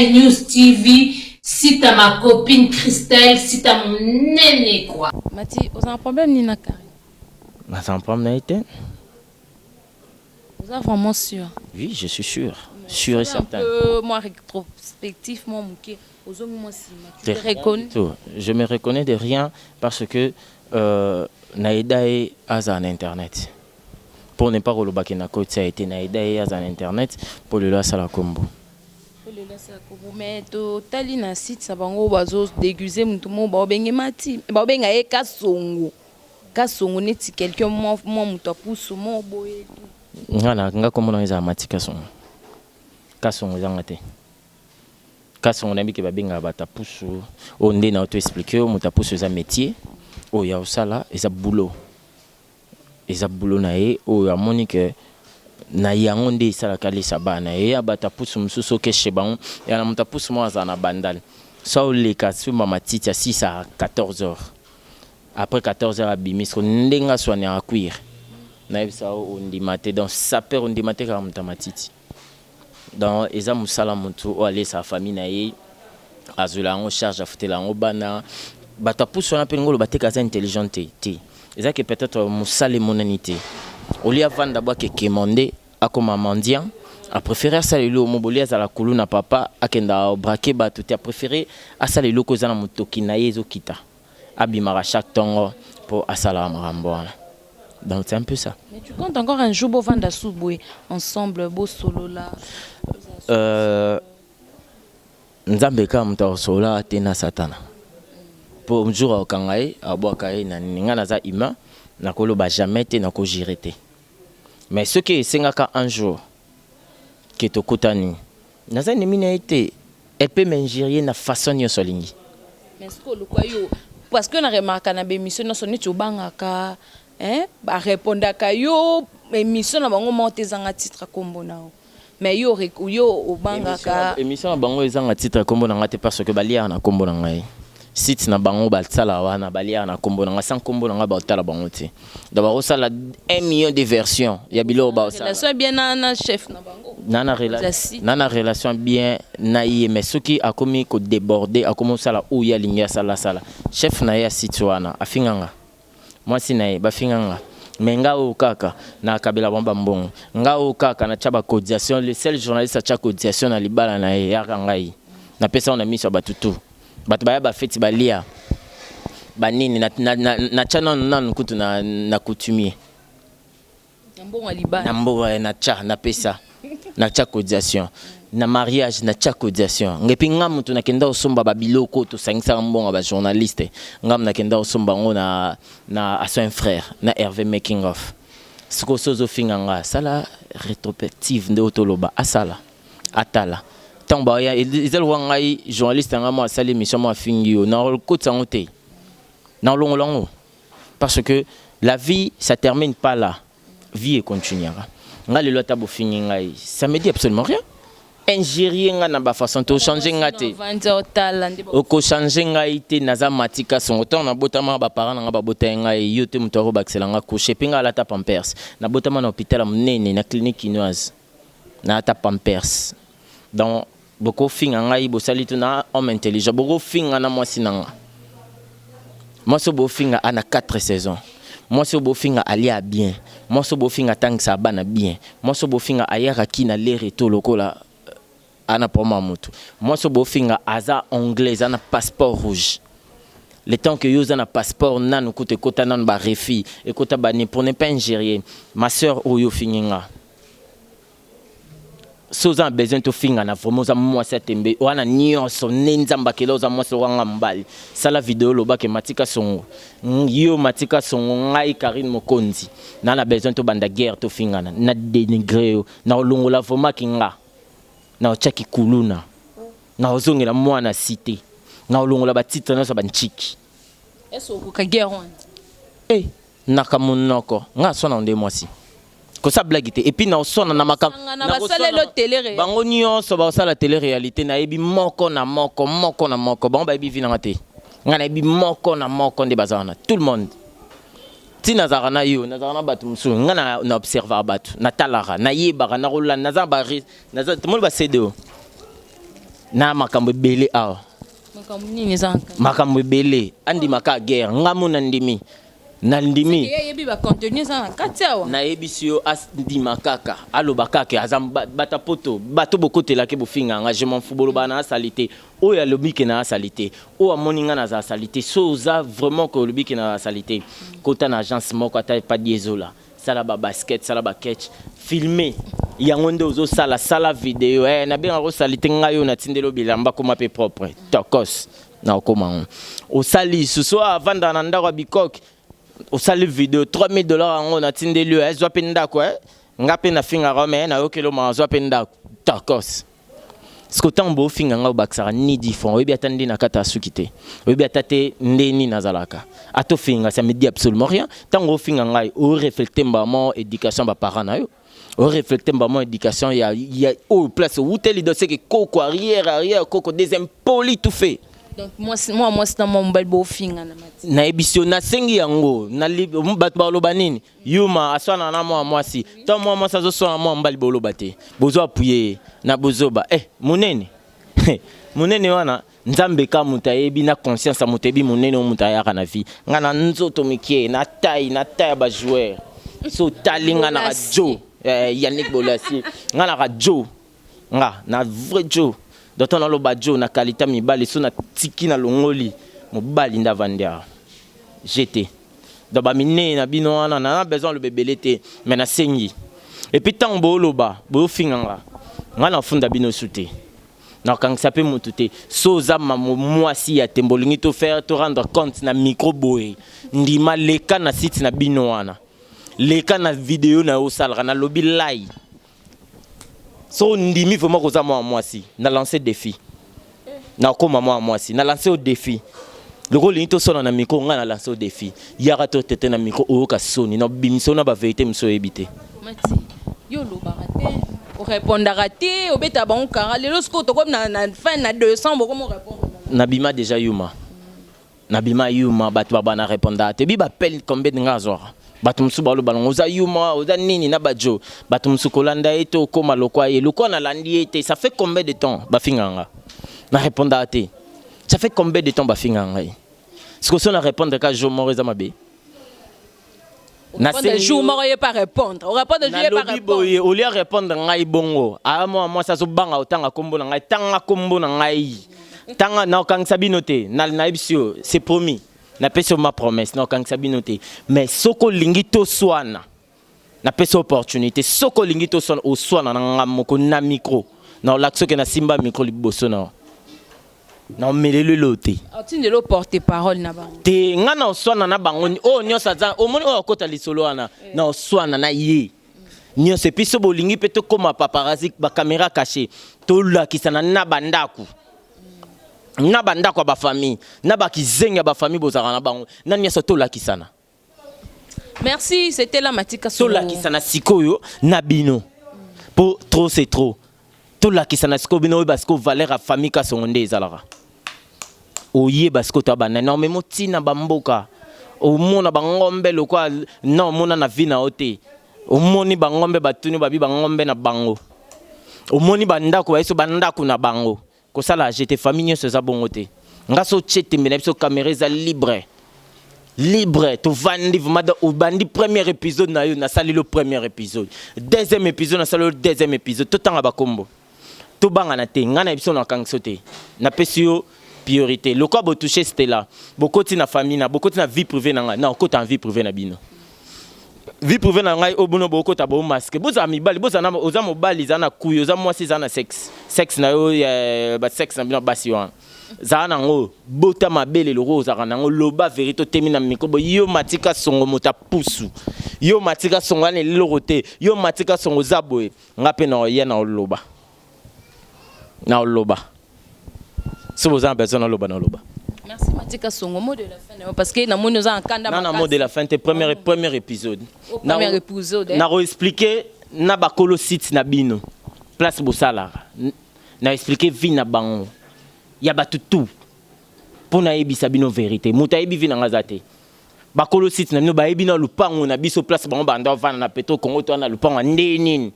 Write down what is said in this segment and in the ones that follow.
News TV, si t'as ma copine Christelle, si t'as mon néné quoi. Mati, vous avez un problème Nina Kari? C'est un problème été. Vous êtes vraiment sûr? Oui, je suis sûr. Sûr et certain. Moi, rétrospectivement, je me reconnais de rien parce que Naïda est en internet. Pour ne pas rouler na côté, ça a été Naïda est en internet pour le lancer la combo. Mais tali na site ça bango bazo déguiser mutu mo ba benga mati ba benga e kasongo neti quelqu'un mo mutu apusu mo boye nga komona eza mati kasongo zangate kasongo na biki ba benga bata pusu onde na auto expliquer mutu apusu za métier o ya osala eza boulot na ye o ya monique na yango nde esalaka lesa bana ye abata pusu mosusu okeshe bango ya na moto apusu mo aza na bandale so oleka suma matiti ya 6 à 14 heures après 14 heures abimi so ndenge aswani akuire nayebisa ondima te donc saper ondima te kaka moto matiti donc eza mosala motu oyo alesa famille na ye azwela yango charge afutela yango bana bato apusu wana mpe ngolo bateka aza intelligent te eza ke peut-être mosala emonani te Olia Van d'abord qui commandé à comme mendiant a préféré à saluer au mobile à la colonne à papa à kenda braqué ba tout a préféré à saluer le cause na motoki na yezo kita abimara chaque temps pour asala maramboana. Donc c'est un peu ça. Mais tu comptes encore un jour beau vendre souboué ensemble beau solo là. Nzambe ka mta solo tena satana. Pour un jour au kangai abokaye na ninga na za humain na koloba jamais te na ko jirete. Mais ce qui est sengaka un jour que to kotani naza nemina été elle peut m'ingérer na façon yo solingi. Mais ce que le quoi yo parce que na remarque na be mission na soni tubangaka ba répondaka yo émission na bango monte zanga titre kombo nao. Mais yo obangaka émission na bango ezanga titre kombo na ngate parce que balia na kombo na ngai. Site na bango balsala wana balia na kombo na sans kombo na ba tala bango te d'abord ça la 1 million de versions ya bilo ba ça relation bien na chef na bango nana relation bien na ye mais ce qui a commis ko déborder a commencé la ou ya linya sala chef na ya site wana afinganga moi si na ba finganga mais nga o kaka na kabila bamba mbongo nga o kaka na chaba cotisation le seul journaliste a cha cotisation na libala na ye ya ngai na pesa on a mis sur batutu bato baya bafeti balia banini na chana nanu kutu na coutumier na mboga na cha na pesa na cha cotisation na mariage na cha cotisation ngepi ngam mutu nakenda osomba babiloko to sangisa mbonga ba journaliste ngam nakenda osomba ngo na à son frère na Hervé making of siko sozo finganga sala rétrospective ndo toloba asala atala tamba ya izel wangai journaliste nga mo sali mission mo fingio na kotsa ngote na longolongo parce que la vie ça termine pas là vie continuera nga le lota bo fingi ngai ça me dit absolument rien ingérer nga na ba façon to changer ngate o ko changer ngai te naza matika son temps na botama ba parents nga ba bota ngai yote mutoro baxela nga ko shepinga la ta pampers na botama na hôpital munene na clinique chinoise na ta pampers donc beaucoup finga ngai bo salitu na homme intelligent beaucoup finga na moi sinanga moi so bo finga ana 4 saisons moi so bo finga alia bien moi so bo finga tang sa bana bien moi so bo finga ayaka kina lere to lokola ana poma mutu moi so bo finga aza anglais ana passeport rouge le temps que yoza na passeport nanu kote kota nan ba refi et kota bani pour ne pas ingérer ma sœur oyo finga soza besoin to finga na vraiment za moi setembe wana nyonso nenzamba kelo za moi so wanga mbali sala vidéo loba ke matika songo yo matika songo ngai Karine Mokonzi na besoin to banda guerre to finga na dénigrer na longola vraiment kinga na ochaki kuluna na ozongela mwana cité na longola ba titre na so banchiki eso ko ka guerre na kamunoko nga sona onde moi si ko sa blague te et puis na osona na makam na basalelo télé bango nyonso ba sala télé réalité na ebi moko na moko bango ba ebi vina te nga na ebi moko na moko nde bazana tout le monde ti nazara na yo nazara na batu musu nga na observer batu na talara na yebara na rola nazaba na tout le monde ba cédé na makambo ebele awa makambo nini eza makambo ebele andimaka guerre ngamu na ndimi na ndimi yebi ba contenu eza na kati awa nayebisi yo andima kaka aloba kaka aza batapoto bato bokotelaki bofinga nga je m'en fous boloba na asali te oyo alobi ke na asali te oyo amoni nga naza asali te so oza vraiment ko olobi ke na asali te kota na agence moko ata pa diesola sala ba basket sala ba catch filmer yango nde ozosala sala video nabenga kosali te ngai oyo natindeli bilamba koma mpe propre tokos na okoma osali susu avanda na ndako ya bikoki osali video $3000 yango natindeli yo ezwa mpe ndako nga mpe nafingaka me nayokeli oma azwa mpe ndako tokos siko ntango bofinga nga obakisaka ni 10 francs oyebi ata nde na kata ya suki te oyebi ata te nde nini nazalaka atofinga ça me dit absolument rien ntango ofinga ngai oreflecte mbamo éducation baparent na yo oreflecte mbamo éducation ya oyo place outeli doseke koko arrière koko deuxième poli tout fait. Donc moi c'est dans mon mobile bofinga na mati na ebisio na sengi yango na bato baloba nini yuma aswana na mwasi to mwasi azoswana mbali boloba te bozo apuye na bozoba munene munene wana nzambe ka mutayebi na conscience mutebi munene mutayaka na vie ngana nzoto mikie na taille ba joueur so talinga na jo Yannick Bolasi ngana ka jo nga na vrai jo D'autant dans le badjo na qualité mibali so na tiki na longoli mobali ndavandia j'étais donc ba miné na bino wana na besoin le bébé te mais na sengi et puis tant boloba bo finganga ngana funda bino souté na quand ça peut mututé so za mwasi ya tembolingi to faire to rendre compte na micro boy ndima leka na site na bino wana leka na vidéo na osala na lobby live. So ndimi vraiment koza moi si na lancer défi na koma moi si na lancer au défi le rôle nito sona na micro nga na lancer au défi yaka to tete na micro o ka soni na bimso na ba vérité mso ebité mati yo lo barate o répondre raté o beta ba on kara lelo sko to comme na fin na 200 boko mo répondre na bima déjà yuma na bima yuma batu ba na répondre te bi ba pelle combien de ngazora batumsu balo balongo za yuma oza nini na bajo batumsu kolanda eto koma lokwa ye lokwa na landi ete ça fait combien de temps bafinganga na répondre ate ça fait combien de temps bafinganga ce que son a répondre ka jo moro za mabe na c'est jour moro ye pas répondre on répond de jour pas répondre au lieu répondre ngai bongo a moi ça so banga otanga kombo na ngai tanga kombo na ngai tanga na kang sabinote na ebisio c'est promis na peso ma promesse non quand ça binoté mais soko lingito swana na peso opportunité soko lingito swana o swana na ngamoko na micro na l'action que na simba micro liboso na melele loté atinde lo porter parole na bango te ngana swana na bango o nyosa za o moni o kota lisolo wana na swana na ye nyosa piso bolingi peto koma paparazzi ba caméra cachée to lakisana na bandaku na bandako ba famille na ba kizenga ba famille bozaka na bango na nyeso to lakisana. Merci, c'était la matika so lakisana sikoyo na bino pour trop c'est trop to lakisana sikoyo bino parce que valeur a famille ka sonde ezalaka oye parce que to ba na mais motina bamboka o mona bangombe lokwa na mona na vina ote o moni bangombe batuni babi bangombe na bango o moni bandako ba eso bandako na bango ko sala j'étais famille ce zabongote ngaso chete mbena biso caméra za libre to vandi vmada au bandi premier épisode na yo na sali le premier épisode deuxième épisode na sali le deuxième épisode to tanga bakombo to banga na te ngana biso na kangsote na pesio priorité le quoi bo toucher c'était là bokoti na famille na bokoti na vie privée na na okota en vie privée na bino vie privée na ngai obuno bokota bo masque boza mibali boza na oza mobali za na kuyo za mwasi za na sexe na yo ba sexe na bino basi wana za na ngo bota mabele loko za na ngo loba vérité temi na mikobo yo matika songo mota pusu yo matika songo ne lorote yo matika songo zaboe ngape na ye na loba si vous avez besoin de loba na loba. Merci Matika Songo, mot de la fin parce que na nous en kanda na mot de la fin te premier épisode premier épisode na expliquer na bakolo site na bino place bosala na expliquer vie na bango ya batutu pour na yebisa bino vérité muta yebi vi na ngazate bakolo site na bino ba yebi na lupango na biso place bango banda vana na Petro Congo to na lupango ndeni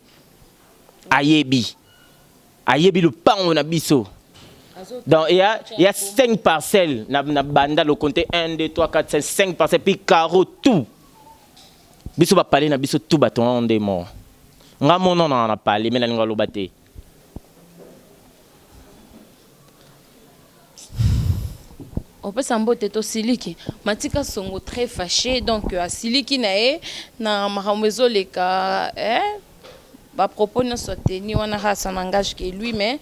ayebi lupango na biso Donc il y a 5 parcelles. Na banda le compter 1, 2, 3, 4, 5 parcelles. Puis carreau tout. Biso va parler na biso tout baton on est mort. Nga mon on a parlé mais na nga lo baté. On peut s'en botter to Siliki. Matika Songo très fâché donc à Siliki nae na mahamezo leka ba propos ne soutenu on a ça n'engage que lui mais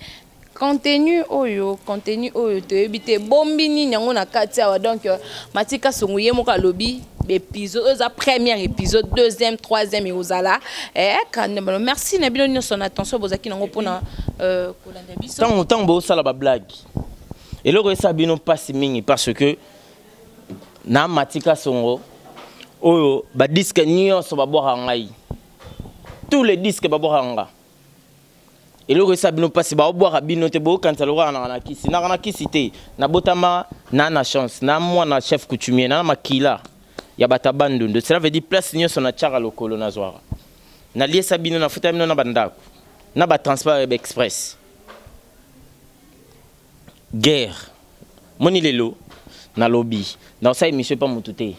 contenu oyo te ebité bombini nyango na katia donc Matika Songo yemo ka lobby épisode la première épisode deuxième troisième et ozala merci na bino son attention bozaki nango pona kolanda biso tant bo sala ba blague. Et le reste bino passe mingi parce que na Matika Songo oyo ba disque nyonso ba boka ngai. Tous les disques ba boka nga. Et le reste bino passe ba boka bino te bo quand alora na kisi na kisi te na botama na chance na moi na chef coutumier na makila ya batabandu de cela veut dire place nyonso na tchara lokolo na zwara. Na liesa bino na futa bino na bandako na ba transport express. Guerre moni lelo na lobby na ça émission pas mututé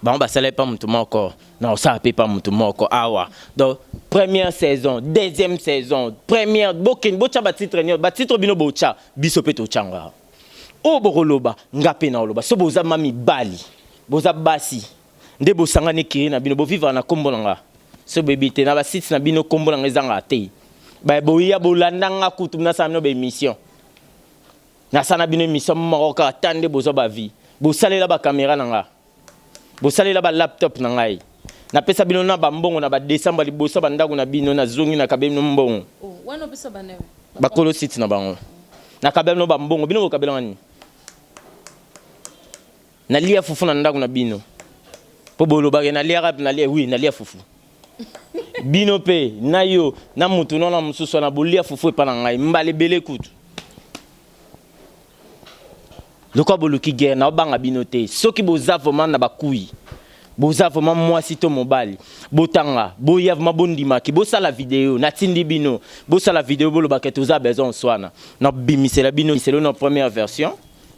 ba on ba sala pas mutu encore na ça pas mutu encore awa donc première saison deuxième saison première bokin bocha ba titre bino bocha biso peto changa o boroloba ngape na oloba so boza mami bali boza basi nde bosanga ne kiri na bino bo vivre na kombo nga so bebite na ba site na bino kombo nga ezanga te ba boya bolanda nga kutu na sa no be émission na sana bino émission moko attendre bozo ba vie bo salela ba caméra nanga bo salela ba laptop nangai na pesa bino na ba mbongo na ba décembre liboso ba ndako na bino na zongi na kabelo mbongo wana pesa ba newe ba kolo site na bango na kabelo ba mbongo bino ko kabelo ngani na lia fufu na ndako na bino po bolo ba na lia rap na lia oui na lia fufu bino pe na yo na mutu na mususu na bolia fufu pa na ngai mbale bele kutu. Le quoi boluki guerre na banga binote soki boza vraiment na bakui boza vraiment moi sito mobali botanga boya vraiment bondima ki bosa la vidéo na tindi bino bosa la vidéo bolo baketoza besoin swana na bimisela bino c'est la première version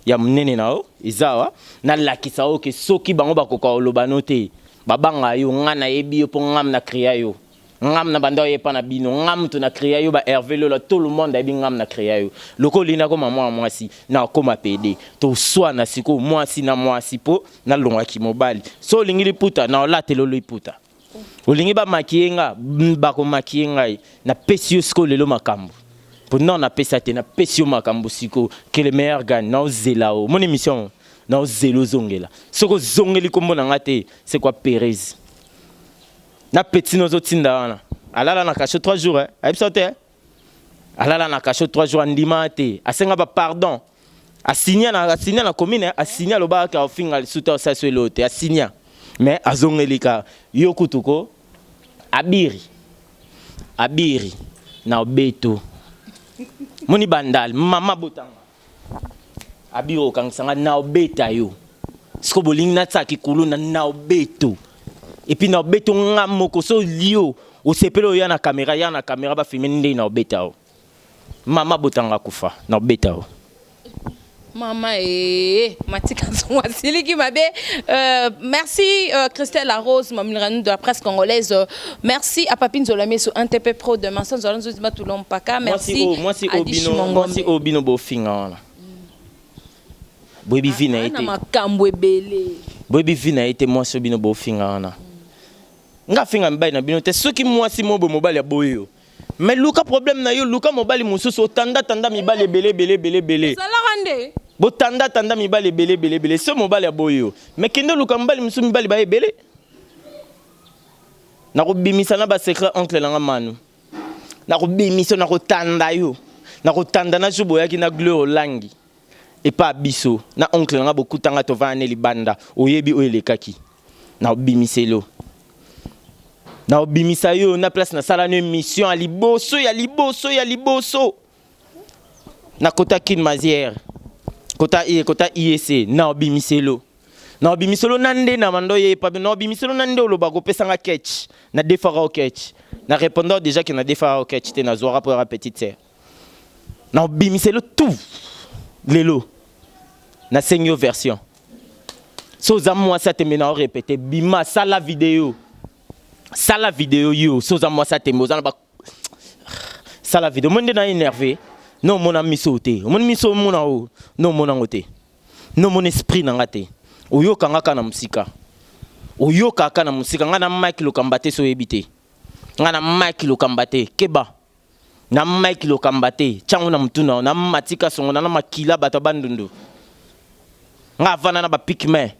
ya munene nao izawa na lakisa o ke soki bango bakoka oloba note babanga yo ngana yebi yo po ngam na kriya yo ngam na banda yepa na bino ngam to na kriya yo ba Hervé Lolo tout le monde a bi ngam na kriya yo loko lina ko mama mwasi na koma PD to swa na siko mwasi na mwasi po na longa ki mobali so lingili puta na olatelo lo iputa olingi ba makienga ba ko makienga na pesio sko lelo makambo po non na pesa te na pesio makambo siko que le meilleur gagne na zelao mon émission na zelo zongela soko zongeli kombo na ngate c'est quoi Pérez na petit nozo tinda wana alala na cachot 3 jours aibsote alala na cachot 3 jours ndima te asenga ba pardon asinya na commune asinya loba ka ofinga suta sa selote asinya mais azongelika yokutuko abiri na obeto moni bandal mama botanga abiri okangsanga na obeta yo sko boling na tsaki kulu na obeto. Et puis na beto ngamoko so lio o sepelo ya na caméra ba filmer ndé na betao mama botanga kufa na betao mama Matika Songo Siliki mabe merci Christelle Larose mamilranu de la presse congolaise merci à Papine Zolame sur NTP Pro de Manson Zolanzo Zima Toulon Paka merci moi si obino bofinga wana boyebi vina été makambo ebele boyebi vina été moi si obino bofinga wana nga finga mbay na bino te soki mwasi mobo mobali ya boyo mais luka problème na yo luka mobali mususu tanda mibali belé salarande bo tanda mibali belé so mobali ya boyo mais kendo luka mobali mususu mibali ba ebele na ko bimisa na ba secret oncle langa manu na ko bimisa na ko tanda yo na ko tanda na jubo yaki na gloire langi et pas biso na oncle langa bokutanga to vane libanda oyebi oyelekaki na bimiselo na obimisa yo na place na sala na mission ya liboso na kota kin mazière kota IEC na obimiselo nande na mando ye pa na obimiselo nande oloba ko pesanga catch na defara au catch na répondant déjà que na defara au catch te na zora pour la petite sœur na bimiselo tout lelo na sengyo version so za moi ça te mena répéter bima ça la vidéo yo so za moi ça te mozana ba ça la vidéo monde na énervé non mon ami sauté mon miso mon o non mon ngote non mon esprit na ngate oyo kanga na musika oyo kaka na musika ngana Mike Lokambate so ebité ngana Mike Lokambate keba na Mike Lokambate changu na mtuna na matika songo na makila bato bandundu nga vana na ba pikme